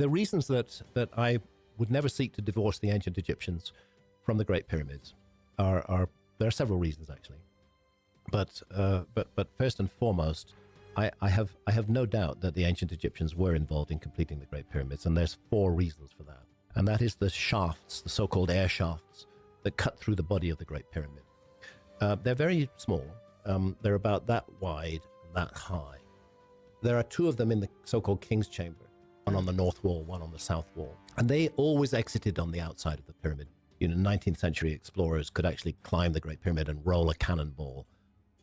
the reasons that I would never seek to divorce the ancient Egyptians from the Great Pyramids are there are several reasons actually, but first and foremost, I have no doubt that the ancient Egyptians were involved in completing the Great Pyramids, and there's 4 reasons for that, and that is the shafts, the so-called air shafts that cut through the body of the Great Pyramid. They're very small. They're about that wide, that high. There are 2 of them in the so-called King's Chamber, one on the north wall, one on the south wall. And they always exited on the outside of the pyramid. 19th century explorers could actually climb the Great Pyramid and roll a cannonball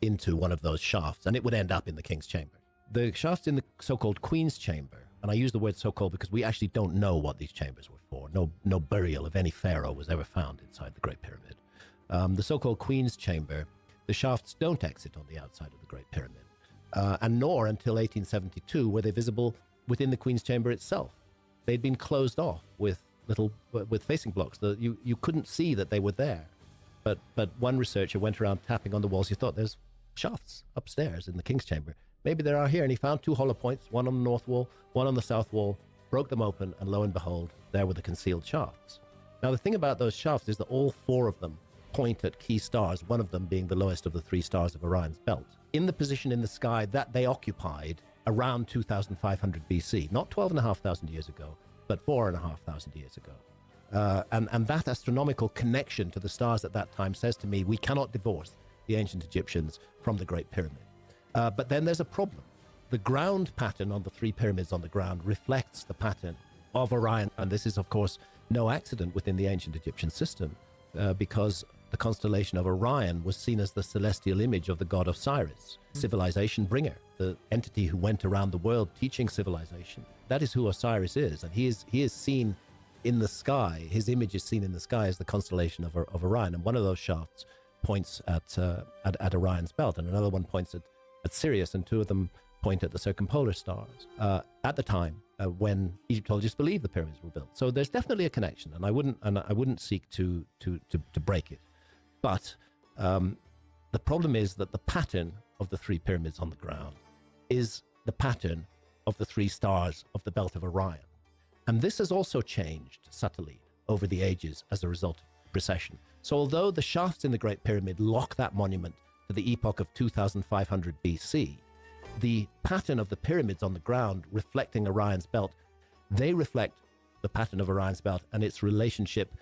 into one of those shafts, and it would end up in the King's Chamber. The shafts in the so-called Queen's Chamber, and I use the word so-called because we actually don't know what these chambers were for. No burial of any pharaoh was ever found inside the Great Pyramid. The so-called Queen's Chamber, the shafts don't exit on the outside of the Great Pyramid, and nor until 1872 were they visible within the Queen's Chamber itself. They'd been closed off with facing blocks. You couldn't see that they were there. But one researcher went around tapping on the walls. He thought, there's shafts upstairs in the King's Chamber. Maybe there are here. And he found 2 hollow points, one on the north wall, one on the south wall, broke them open, and lo and behold, there were the concealed shafts. Now, the thing about those shafts is that all 4 of them point at key stars, one of them being the lowest of the 3 stars of Orion's belt, in the position in the sky that they occupied around 2,500 BC, not 12,500 years ago, but 4,500 years ago. And that astronomical connection to the stars at that time says to me, we cannot divorce the ancient Egyptians from the Great Pyramid. But then there's a problem. The ground pattern on the 3 pyramids on the ground reflects the pattern of Orion. And this is, of course, no accident within the ancient Egyptian system, because the constellation of Orion was seen as the celestial image of the god Osiris, civilization bringer, the entity who went around the world teaching civilization. That is who Osiris is, and he is seen in the sky. His image is seen in the sky as the constellation of Orion, and one of those shafts points at Orion's belt, and another one points at Sirius, and 2 of them point at the circumpolar stars. At the time when Egyptologists believed the pyramids were built, so there's definitely a connection, and I wouldn't seek to break it. But the problem is that the pattern of the 3 pyramids on the ground is the pattern of the 3 stars of the belt of Orion. And this has also changed subtly over the ages as a result of precession. So although the shafts in the Great Pyramid lock that monument to the epoch of 2,500 BC, the pattern of the pyramids on the ground reflecting Orion's belt, they reflect the pattern of Orion's belt and its relationship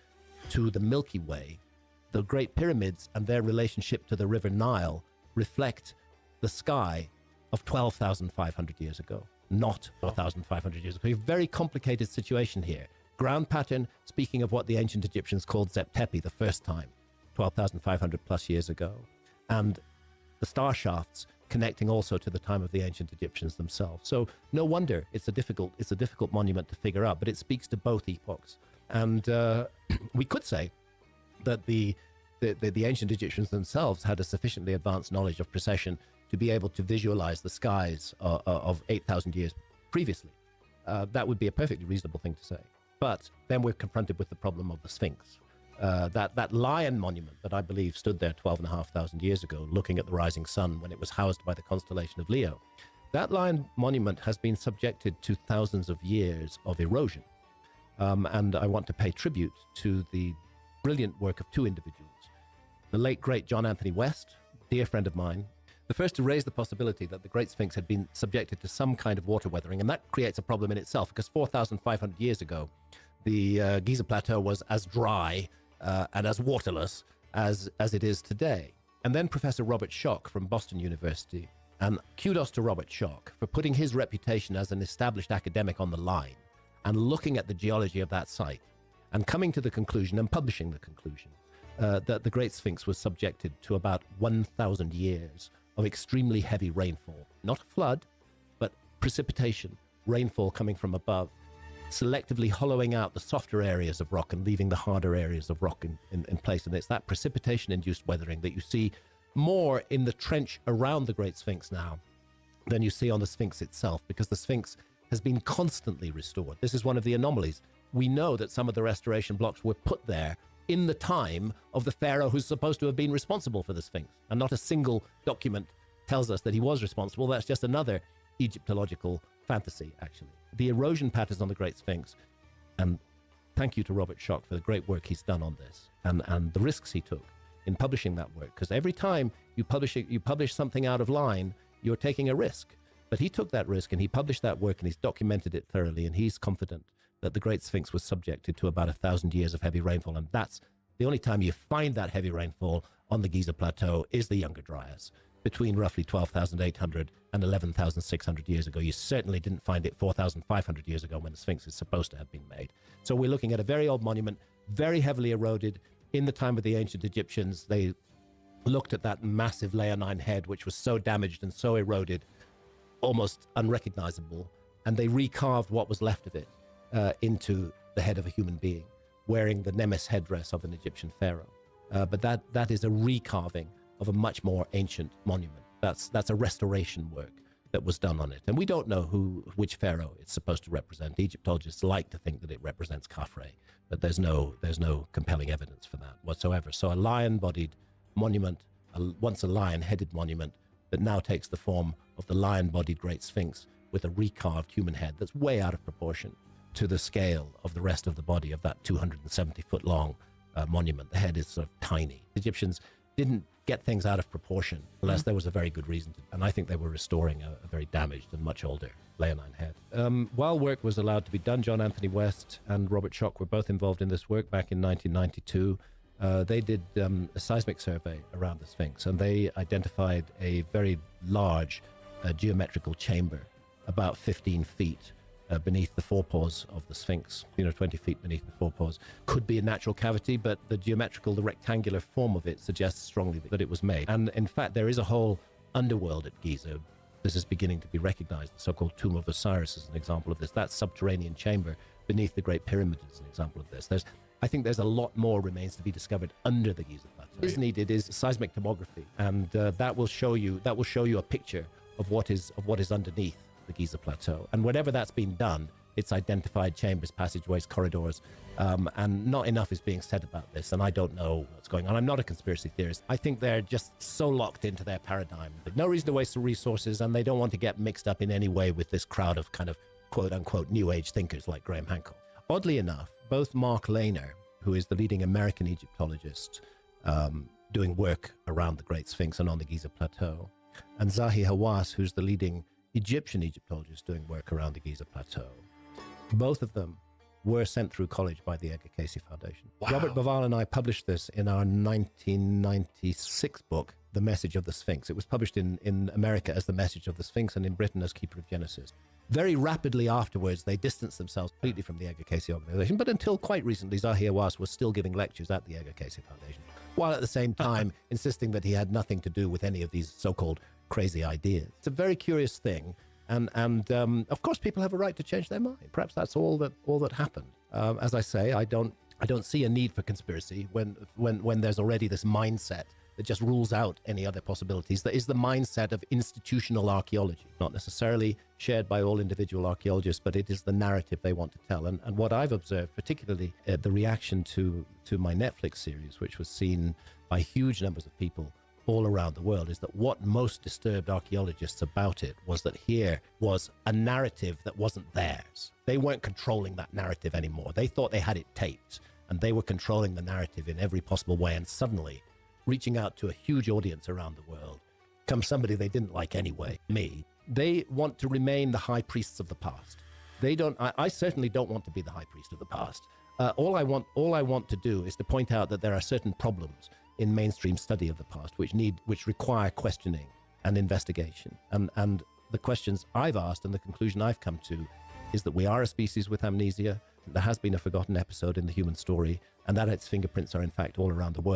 to the Milky Way. The Great Pyramids and their relationship to the River Nile reflect the sky of 12,500 years ago, not 4,500 years ago. A very complicated situation here. Ground pattern, speaking of what the ancient Egyptians called Zep-Tepi the first time, 12,500 plus years ago. And the star shafts connecting also to the time of the ancient Egyptians themselves. So no wonder it's a difficult monument to figure out, but it speaks to both epochs. And we could say that the ancient Egyptians themselves had a sufficiently advanced knowledge of precession to be able to visualize the skies of 8,000 years previously. That would be a perfectly reasonable thing to say. But then we're confronted with the problem of the Sphinx. That lion monument that I believe stood there 12,500 years ago, looking at the rising sun when it was housed by the constellation of Leo. That lion monument has been subjected to thousands of years of erosion. And I want to pay tribute to the brilliant work of 2 individuals. The late, great John Anthony West, dear friend of mine, the first to raise the possibility that the Great Sphinx had been subjected to some kind of water weathering, and that creates a problem in itself, because 4,500 years ago, the Giza Plateau was as dry and as waterless as it is today. And then Professor Robert Schoch from Boston University, and kudos to Robert Schoch for putting his reputation as an established academic on the line and looking at the geology of that site and coming to the conclusion and publishing the conclusion that the Great Sphinx was subjected to about 1,000 years of extremely heavy rainfall. Not a flood, but precipitation, rainfall coming from above, selectively hollowing out the softer areas of rock and leaving the harder areas of rock in place. And it's that precipitation-induced weathering that you see more in the trench around the Great Sphinx now than you see on the Sphinx itself, because the Sphinx has been constantly restored. This is one of the anomalies. We know that some of the restoration blocks were put there in the time of the pharaoh who's supposed to have been responsible for the Sphinx, and not a single document tells us that he was responsible. That's just another Egyptological fantasy, actually. The erosion patterns on the Great Sphinx, and thank you to Robert Schoch for the great work he's done on this, and the risks he took in publishing that work, because every time you publish something out of line, you're taking a risk. But he took that risk and he published that work and he's documented it thoroughly, and he's confident that the Great Sphinx was subjected to about 1,000 years of heavy rainfall, and that's the only time you find that heavy rainfall on the Giza Plateau is the Younger Dryas, between roughly 12,800 and 11,600 years ago. You certainly didn't find it 4,500 years ago when the Sphinx is supposed to have been made. So we're looking at a very old monument, very heavily eroded. In the time of the ancient Egyptians, they looked at that massive leonine head, which was so damaged and so eroded, almost unrecognizable, and they recarved what was left of it into the head of a human being, wearing the Nemes headdress of an Egyptian pharaoh. But that is a recarving of a much more ancient monument. That's a restoration work that was done on it. And we don't know which pharaoh it's supposed to represent. Egyptologists like to think that it represents Khafre, but there's no compelling evidence for that whatsoever. So a lion-bodied monument, once a lion-headed monument, that now takes the form of the lion-bodied Great Sphinx with a recarved human head that's way out of proportion to the scale of the rest of the body of that 270-foot-long monument. The head is sort of tiny. Egyptians didn't get things out of proportion unless there was a very good reason to, and I think they were restoring a very damaged and much older leonine head. While work was allowed to be done, John Anthony West and Robert Schoch were both involved in this work back in 1992. They did a seismic survey around the Sphinx, and they identified a very large geometrical chamber, about 15 feet beneath the forepaws of the Sphinx, 20 feet beneath the forepaws. Could be a natural cavity, but the rectangular form of it suggests strongly that it was made. And in fact, there is a whole underworld at Giza. This is beginning to be recognized. The so-called Tomb of Osiris is an example of this. That subterranean chamber beneath the Great Pyramid is an example of this. I think there's a lot more remains to be discovered under the Giza Plateau. What is needed is seismic tomography, and that will show you a picture of what is underneath the Giza Plateau. And whenever that's been done, it's identified chambers, passageways, corridors, and not enough is being said about this, and I don't know what's going on. I'm not a conspiracy theorist. I think they're just so locked into their paradigm. No reason to waste the resources, and they don't want to get mixed up in any way with this crowd of kind of quote-unquote New Age thinkers like Graham Hancock. Oddly enough, both Mark Lehner, who is the leading American Egyptologist doing work around the Great Sphinx and on the Giza Plateau, and Zahi Hawass, who's the leading Egyptian Egyptologist doing work around the Giza Plateau, both of them were sent through college by the Edgar Cayce Foundation. Wow. Robert Bauval and I published this in our 1996 book, The Message of the Sphinx. It was published in America as The Message of the Sphinx and in Britain as Keeper of Genesis. Very rapidly afterwards, they distanced themselves completely from the Edgar Cayce organization, but until quite recently, Zahi Hawass was still giving lectures at the Edgar Cayce Foundation, while at the same time insisting that he had nothing to do with any of these so-called crazy ideas. It's a very curious thing, and of course people have a right to change their mind. Perhaps that's all that happened. As I say, I don't see a need for conspiracy when there's already this mindset that just rules out any other possibilities. That is the mindset of institutional archaeology, not necessarily shared by all individual archaeologists, but it is the narrative they want to tell. And what I've observed, particularly the reaction to my Netflix series, which was seen by huge numbers of people all around the world, is that what most disturbed archaeologists about it was that here was a narrative that wasn't theirs. They weren't controlling that narrative anymore. They thought they had it taped, and they were controlling the narrative in every possible way. And suddenly, reaching out to a huge audience around the world, comes somebody they didn't like anyway, me. They want to remain the high priests of the past. I certainly don't want to be the high priest of the past. All I want to do is to point out that there are certain problems in mainstream study of the past which require questioning and investigation. And the questions I've asked and the conclusion I've come to is that we are a species with amnesia. There has been a forgotten episode in the human story, and that its fingerprints are in fact all around the world.